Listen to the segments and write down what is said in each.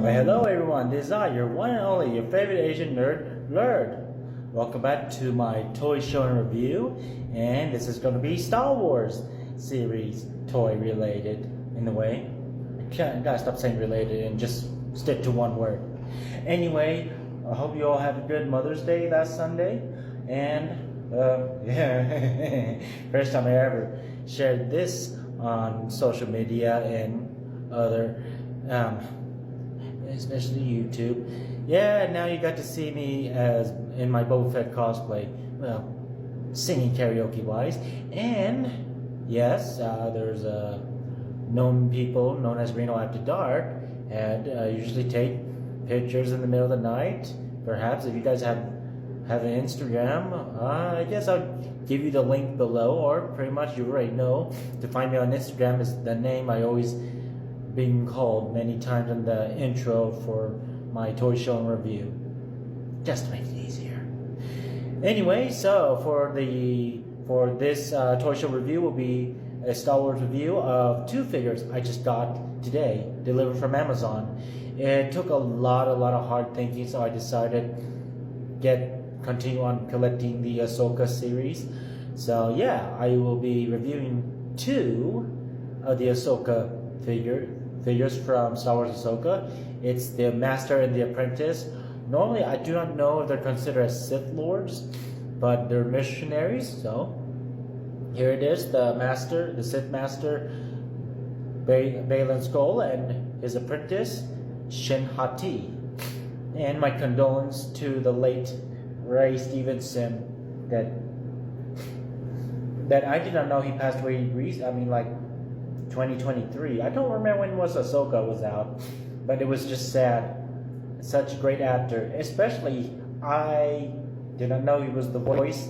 Well, hello everyone, this is I, your one and only, your favorite Asian nerd, Lerd. Welcome back to my toy show and review, and this is going to be Star Wars series toy related, in a way. I gotta stop saying related and just stick to one word. Anyway, I hope you all have a good Mother's Day last Sunday, and yeah, first time I ever shared this on social media and other especially YouTube. Yeah, now you got to see me as in my Boba Fett cosplay. Well, singing karaoke wise. And yes, there's known people known as Reno After Dark, and usually take pictures in the middle of the night. Perhaps if you guys have an Instagram, I guess I'll give you the link below, or pretty much you already know. To find me on Instagram is the name I always been called many times in the intro for my toy show and review, just to make it easier. Anyway, so for this toy show review will be a Star Wars review of two figures I just got today, delivered from Amazon. It took a lot of hard thinking, so I decided continue on collecting the Ahsoka series. So yeah, I will be reviewing two of the Ahsoka figures from Star Wars Ahsoka. It's the Master and the Apprentice. Normally, I do not know if they're considered as Sith Lords, but they're missionaries. So here it is: the Sith Master, Baylan Scoll, and his apprentice, Shin Hati. And my condolence to the late Ray Stevenson that I did not know he passed away. Like 2023. I don't remember when Ahsoka was out, but it was just sad. Such a great actor. Especially, I did not know he was the voice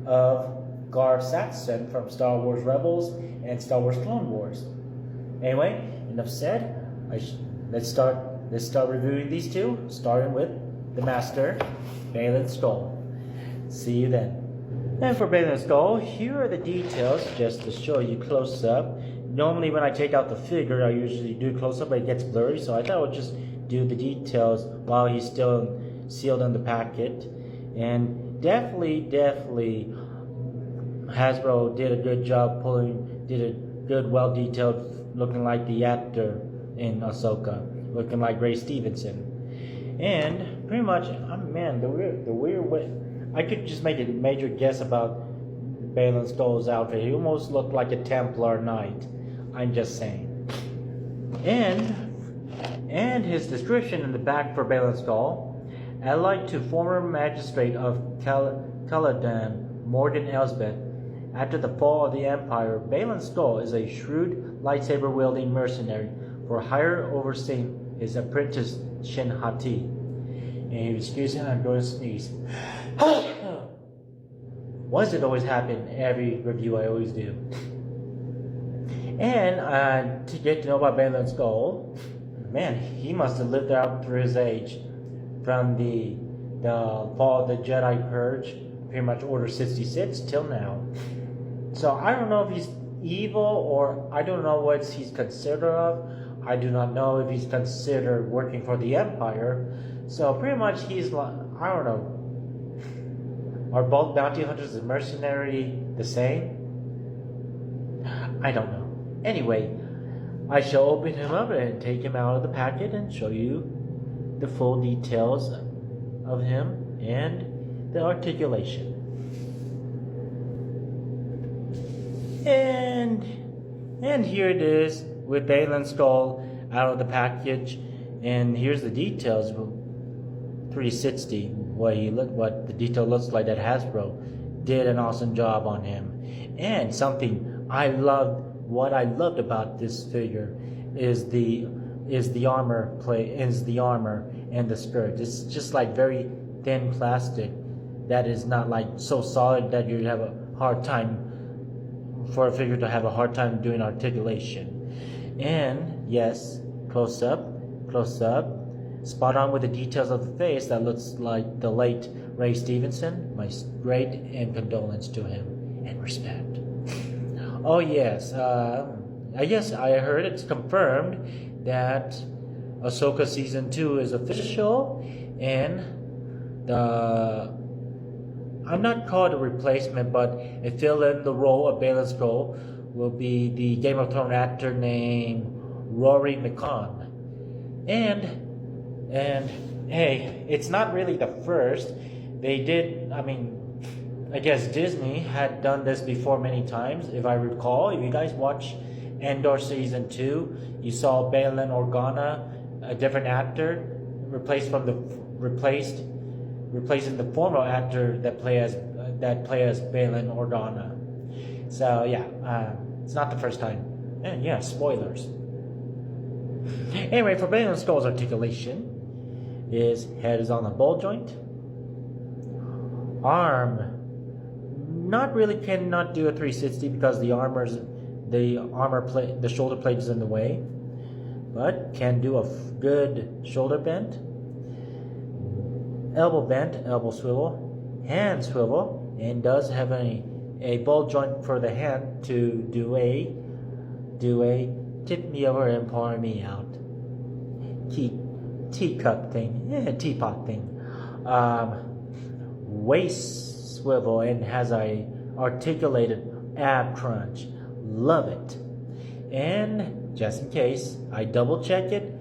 of Gar Saxon from Star Wars Rebels and Star Wars Clone Wars. Anyway, enough said. Let's start reviewing these two, starting with the Master, Baylan Scoll. See you then. And for Baylan Scoll, here are the details, just to show you close up. Normally when I take out the figure, I usually do close up, but it gets blurry, so I thought I would just do the details while he's still sealed in the packet. And definitely Hasbro did a good job did a good, well-detailed, looking like the actor in Ahsoka, looking like Ray Stevenson. And pretty much, the weird way, I could just make a major guess about Baylan Scoll's outfit. He almost looked like a Templar Knight. I'm just saying. And his description in the back for Baylan Scoll: allied to former magistrate of Caladan, Morgan Elsbeth. After the fall of the Empire, Baylan Scoll is a shrewd lightsaber-wielding mercenary for hire overseeing his apprentice Shin Hati. And excuse me, I'm going to sneeze. Why does it always happen every review I always do? And to get to know about Baylan Scoll, man, he must have lived out through his age, from the fall of the Jedi Purge, pretty much Order 66, till now. So I don't know if he's evil, or I don't know what he's considered of. I do not know if he's considered working for the Empire. So pretty much he's like, I don't know. Are both bounty hunters and mercenary the same? I don't know. Anyway, I shall open him up and take him out of the packet and show you the full details of him and the articulation. And here it is with Baylan Scoll out of the package, and here's the details. 360, what the detail looks like. That Hasbro did an awesome job on him. And something what I loved about this figure is the armor and the skirt. It's just like very thin plastic that is not like so solid that you have a hard time for a figure to have a hard time doing articulation. And yes, close up, spot on with the details of the face that looks like the late Ray Stevenson. My great and condolence to him and respect. Oh yes, I guess I heard it's confirmed that Ahsoka Season 2 is official, and the I'm not called a replacement, but a fill in the role of Baylan Scoll will be the Game of Thrones actor named Rory McCann. And hey, it's not really the first. They did, I guess Disney had done this before many times, if I recall. If you guys watch Endor Season 2, you saw Baylan Organa, a different actor, replacing the former actor that play as Baylan Organa. So yeah, it's not the first time. And yeah, spoilers. Anyway, for Baylan Scoll's articulation, his head is on the ball joint. Arm, not really cannot do a 360 because the shoulder plate is in the way, but can do a good shoulder bend, elbow swivel, hand swivel, and does have a ball joint for the hand to do a tip me over and pour me out teacup thing, teapot thing. Waist swivel and has a articulated ab crunch. Love it. And just in case, I double check it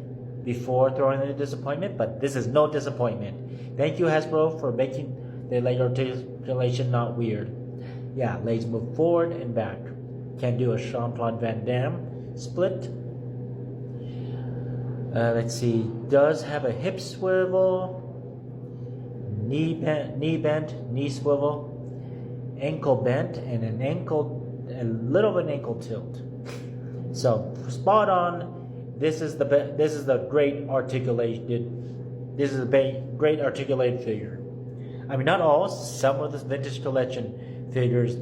before throwing in a disappointment, but this is no disappointment. Thank you, Hasbro, for making the leg articulation not weird. Yeah, legs move forward and back. Can do a Jean-Claude Van Damme split. Let's see. Does have a hip swivel, knee bent, knee swivel, ankle bent, and a little of an ankle tilt. So spot on. This is the great articulated. This is a great articulated figure. I mean, not all. Some of the vintage collection figures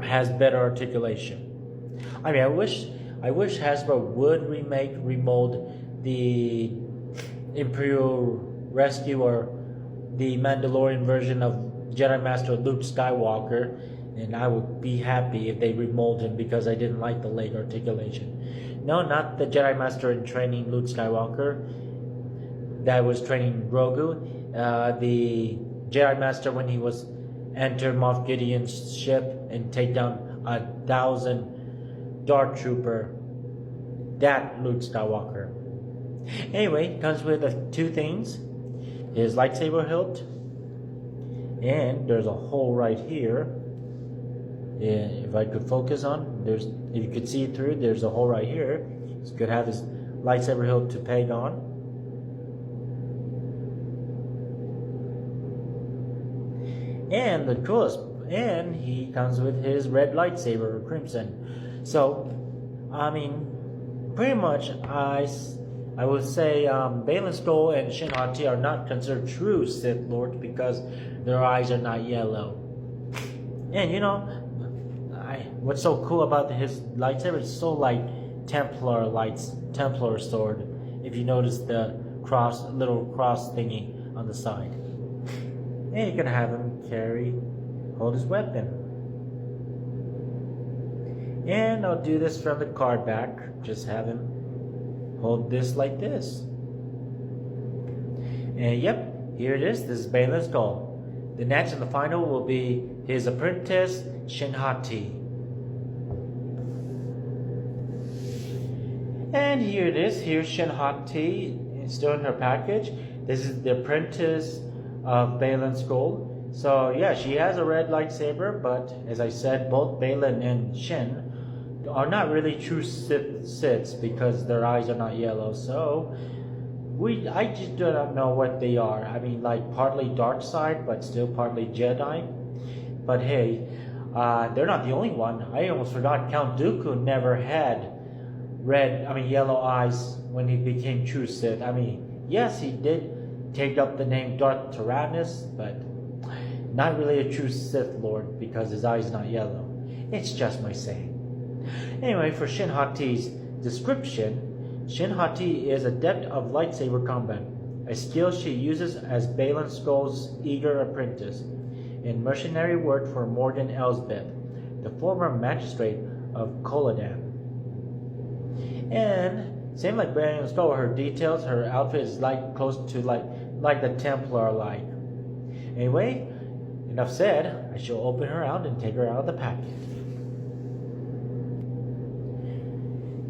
has better articulation. I mean, I wish Hasbro would remold the Imperial Rescue or the Mandalorian version of Jedi Master Luke Skywalker, and I would be happy if they remold him because I didn't like the leg articulation. No, not the Jedi Master in training Luke Skywalker that was training Grogu. The Jedi Master when he was enter Moff Gideon's ship and take down 1,000 Dark Trooper. That Luke Skywalker. Anyway, comes with two things. His lightsaber hilt. And there's a hole right here. And if I could focus on, if you could see it through, there's a hole right here. He could have his lightsaber hilt to peg on. And the coolest, and he comes with his red lightsaber, Crimson. So, I mean, pretty much, I would say Baylan Scoll and Shin Hati are not considered true Sith Lords because their eyes are not yellow. And you know, what's so cool about his lightsaber? It's so like Templar sword. If you notice the little cross thingy on the side. And you can have him hold his weapon. And I'll do this from the card back. Just have him hold this like this. And yep, here it is. This is Baylan Scoll. The next and the final will be his apprentice, Shin Hati. And here it is. Here's Shin Hati. It's still in her package. This is the apprentice of Baylan Scoll. So yeah, she has a red lightsaber, but as I said, both Baylan and Shin are not really true Siths because their eyes are not yellow. So I just do not know what they are. I mean, like partly dark side, but still partly Jedi. But hey, they're not the only one. I almost forgot Count Dooku never had yellow eyes when he became true Sith. I mean, yes, he did take up the name Darth Tyrannus, but not really a true Sith Lord because his eyes not yellow. It's just my saying. Anyway, for Shin Hati's description, Shin Hati is adept of lightsaber combat, a skill she uses as Baylan Scoll's eager apprentice, in mercenary work for Morgan Elsbeth, the former magistrate of Colodan. And Same like Baylan Scoll, her details, her outfit is like close to like the Templar like. Anyway, enough said. I shall open her out and take her out of the packet.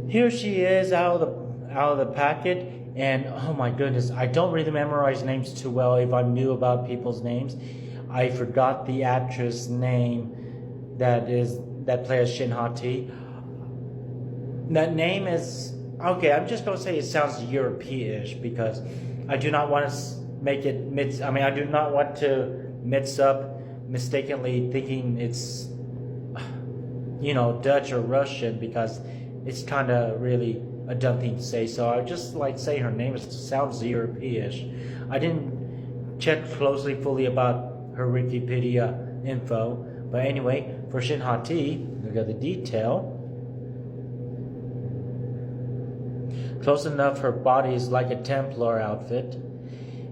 Here she is out of the packet, and oh my goodness, I don't really memorize names too well. If I'm new about people's names, I forgot the actress name that plays Shin Hati. That name is okay. I'm just gonna say it sounds European-ish because I do not want to make it mix. I mean, I do not want to mix up mistakenly thinking it's Dutch or Russian because it's kind of really a dumb thing to say. So I just like say her name. It sounds European-ish. I didn't check closely fully about her Wikipedia info, but anyway, for Shin Hati, look at the detail. Close enough, her body is like a Templar outfit.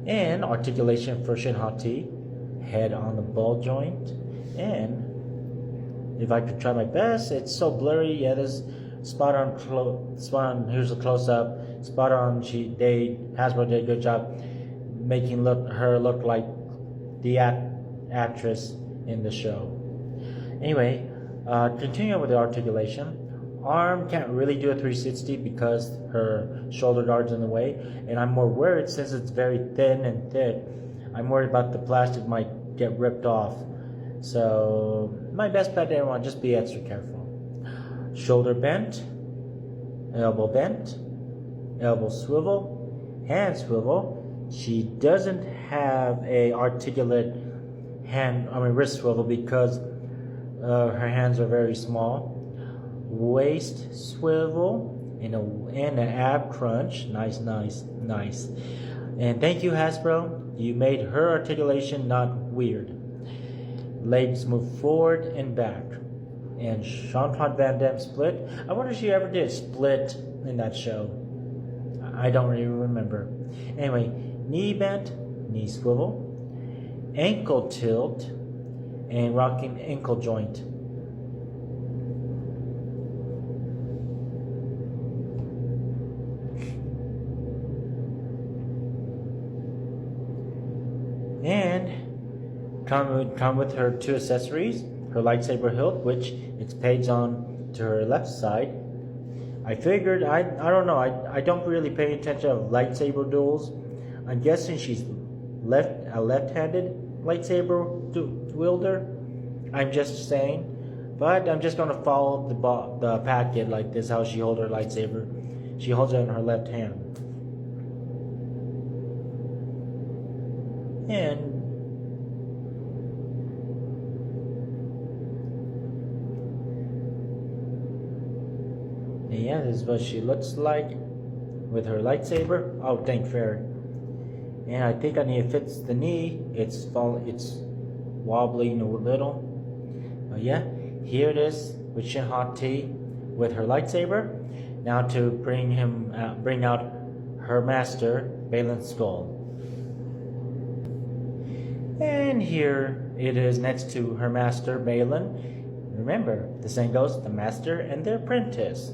And articulation for Shin Hati, head on the ball joint. And if I could try my best, it's so blurry. Yeah, this spot on. Here's a close up. Spot on. Hasbro did a good job making her look like the actress in the show. Anyway, continuing with the articulation. Arm can't really do a 360 because her shoulder guard's in the way, and I'm more worried since it's very thin and thick. I'm worried about the plastic might get ripped off. So my best bet, everyone, just be extra careful. Shoulder bent, elbow swivel, hand swivel. She doesn't have a articulate wrist swivel because her hands are very small. Waist swivel and an ab crunch. Nice. And thank you, Hasbro. You made her articulation not weird. Legs move forward and back. And Jean-Claude Van Damme split. I wonder if she ever did split in that show. I don't really remember. Anyway, knee bent, knee swivel, ankle tilt, and rocking ankle joint. And come with her two accessories, her lightsaber hilt, which it's page on to her left side. I figured, I don't know, I don't really pay attention to lightsaber duels. I'm guessing she's a left-handed lightsaber wielder. I'm just saying, but I'm just gonna follow the packet like this, how she holds her lightsaber. She holds it in her left hand. And yeah, this is what she looks like with her lightsaber. Oh, thank fairy. And I think I need to fix the knee. It's wobbling a little. But yeah, here it is with Shin Hati with her lightsaber. Now to bring out her master, Baylan Scoll. And here it is next to her master, Baylan. Remember, the saying goes, the master and the apprentice.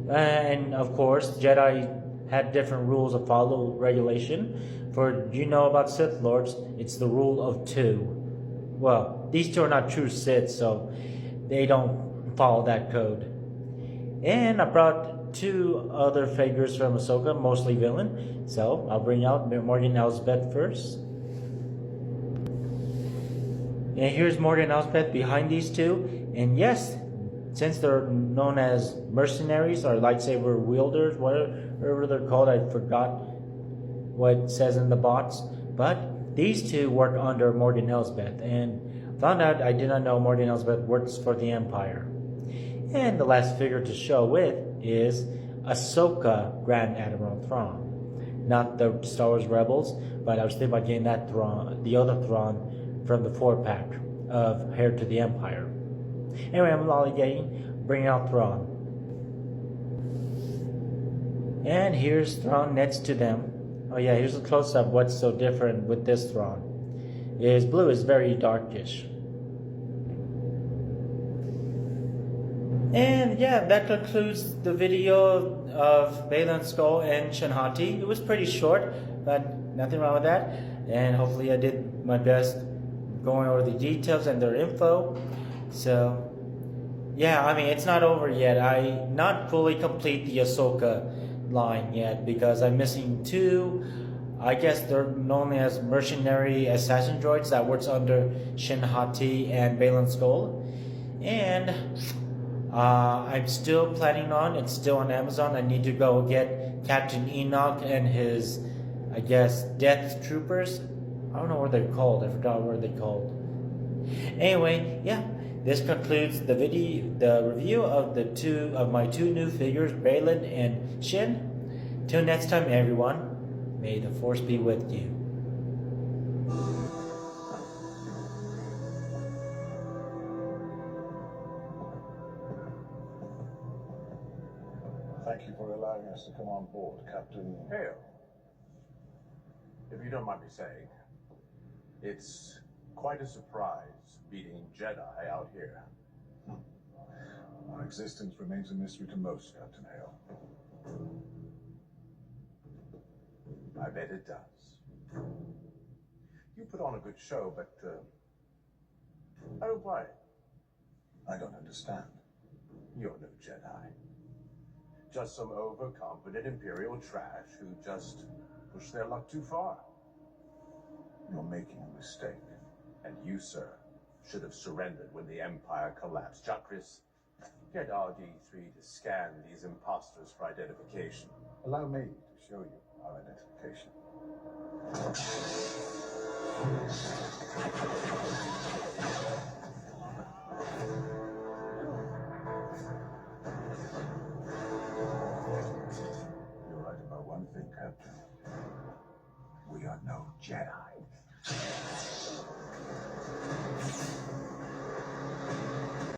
And of course, Jedi had different rules of follow regulation. For about Sith Lords, it's the rule of two. Well, these two are not true Sith, so they don't follow that code. And I brought two other figures from Ahsoka, mostly villain. So I'll bring out Morgan Elsbeth first. And here's Morgan Elsbeth behind these two. And yes, since they're known as mercenaries or lightsaber wielders, whatever they're called, I forgot what it says in the box. But these two work under Morgan Elsbeth, and found out I did not know Morgan Elsbeth works for the Empire. And the last figure to show with is Ahsoka Grand Admiral Thrawn. Not the Star Wars Rebels, but I was thinking about getting that Thrawn, the other Thrawn from the 4-pack of Heir to the Empire. Anyway, I'm lollygagging, bringing out Thrawn. And here's Thrawn next to them. Oh yeah, here's a close-up. What's so different with this Thrawn? His blue is very darkish. And yeah, that concludes the video of Baylan, Scoll, and Shin Hati. It was pretty short, but nothing wrong with that. And hopefully I did my best going over the details and their info. So yeah, I mean, it's not over yet. I not fully complete the Ahsoka line yet because I'm missing two. I guess they're known as mercenary assassin droids that works under Shin Hati and Baylan Scoll. And I'm still planning on, it's still on Amazon. I need to go get Captain Enoch and his, I guess, Death Troopers. I don't know what they're called. I forgot what they're called. Anyway, yeah, this concludes the review of my two new figures, Baylan and Shin. Till next time, everyone, may the Force be with you. Thank you for allowing us to come on board, Captain. Hale, if you don't mind me saying, it's quite a surprise meeting Jedi out here. Our existence remains a mystery to most, Captain Hale. I bet it does. You put on a good show, but I don't buy it. I don't understand. You're no Jedi. Just some overconfident Imperial trash who just push their luck too far. You're making a mistake. And you, sir, should have surrendered when the Empire collapsed. Chakris, get RD3 to scan these imposters for identification. Allow me to show you our identification. You're right about one thing, Captain. We are no Jedi.